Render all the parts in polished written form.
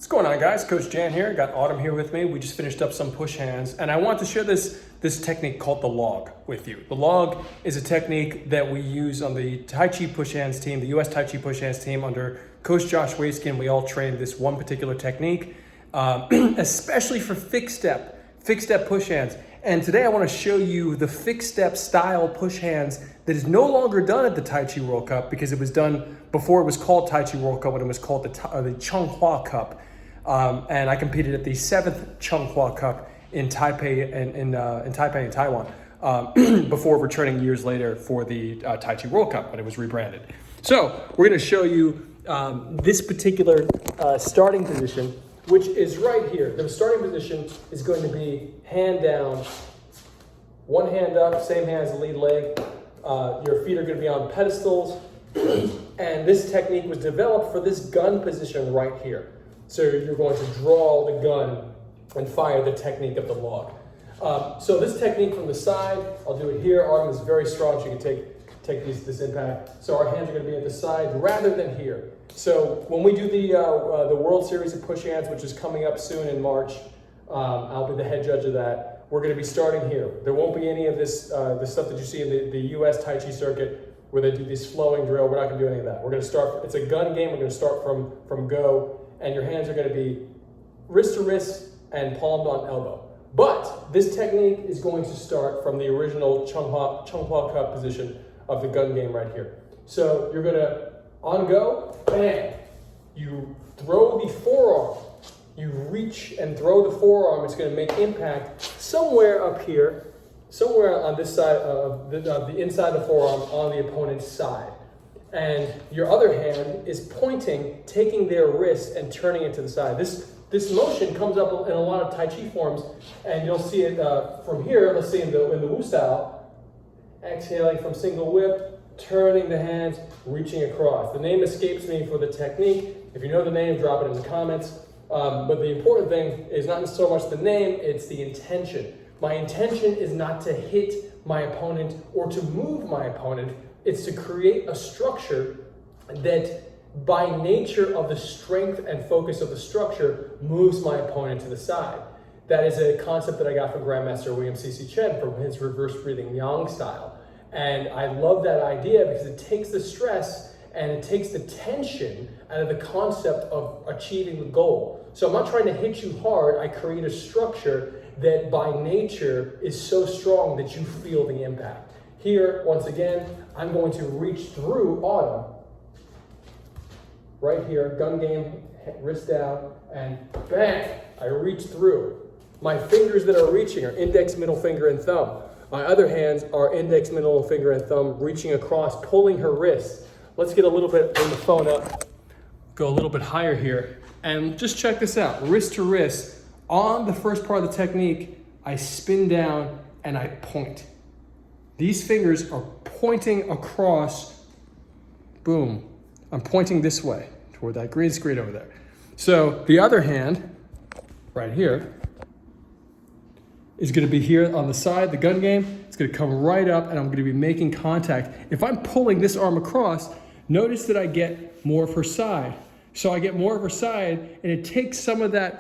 What's going on, guys? Coach Jan here. Got Autumn here with me. We just finished up some push hands, and I want to share this technique called the log with you. The log is a technique that we use on the Tai Chi push hands team, the US Tai Chi push hands team under Coach Josh Waiskin. We all train this one particular technique, especially for fixed step push hands. And today I want to show you the fixed step style push hands that is no longer done at the Tai Chi World Cup because it was done before it was called Tai Chi World Cup, when it was called the Changhua Cup. And I competed at the 7th Changhua Cup in Taipei in Taiwan before returning years later for the Tai Chi World Cup when it was rebranded. So we're going to show you this particular starting position, which is right here. The starting position is going to be hand down, one hand up, same hand as the lead leg. Your feet are going to be on pedestals. And this technique was developed for this gun position right here. So you're going to draw the gun and fire the technique of the log. So this technique from the side, I'll do it here. Arm is very strong, so you can take this impact. So our hands are going to be at the side rather than here. So when we do the World Series of Push Hands, which is coming up soon in March, I'll be the head judge of that. We're going to be starting here. There won't be any of this the stuff that you see in the US Tai Chi circuit where they do this flowing drill. We're not going to do any of that. We're going to start, it's a gun game. We're going to start from go, and your hands are going to be wrist to wrist and palmed on elbow. But this technique is going to start from the original Changhua Cup position of the gun game right here. So you're going to, on go, bang. You throw the forearm. You reach and throw the forearm. It's going to make impact somewhere up here, somewhere on this side of the inside of the forearm on the opponent's side. And your other hand is pointing, taking their wrist and turning it to the side. This motion comes up in a lot of Tai Chi forms, and you'll see it from here. Let's see in the Wu style, exhaling from single whip, turning the hands, reaching across. The name escapes me for the technique. If you know the name, drop it in the comments. But the important thing is not so much the name, it's the intention. My intention is not to hit my opponent or to move my opponent. It's to create a structure that, by nature of the strength and focus of the structure, moves my opponent to the side. That is a concept that I got from Grandmaster William C.C. Chen from his reverse breathing Yang style. And I love that idea because it takes the stress and it takes the tension out of the concept of achieving the goal. So I'm not trying to hit you hard. I create a structure that by nature is so strong that you feel the impact. Here, once again, I'm going to reach through Autumn. Right here, gun game, wrist down, and bang, I reach through. My fingers that are reaching are index, middle finger, and thumb. My other hands are index, middle finger, and thumb reaching across, pulling her wrist. Let's get a little bit, bring the phone up, go a little bit higher here, and just check this out. Wrist to wrist, on the first part of the technique, I spin down and I point. These fingers are pointing across, boom. I'm pointing this way toward that green screen over there. So the other hand, right here, is going to be here on the side, the gun game. It's going to come right up and I'm going to be making contact. If I'm pulling this arm across, notice that I get more of her side. So I get more of her side, and it takes some of the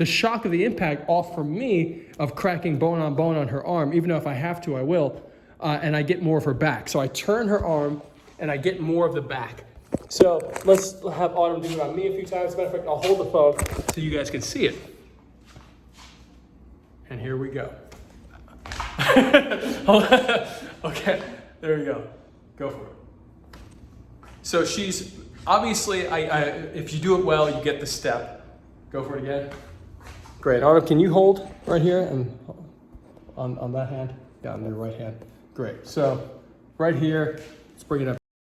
shock of the impact off from me of cracking bone on her arm. Even though if I have to, I will, and I get more of her back. So I turn her arm, and I get more of the back. So let's have Autumn do it on me a few times. As a matter of fact, I'll hold the phone so you guys can see it. And here we go. Okay, there we go. Go for it. So she's obviously, if you do it well, you get the step. Go for it again. Great. Autumn, can you hold right here and on that hand? Yeah, on your right hand. Great. So right here, let's bring it up.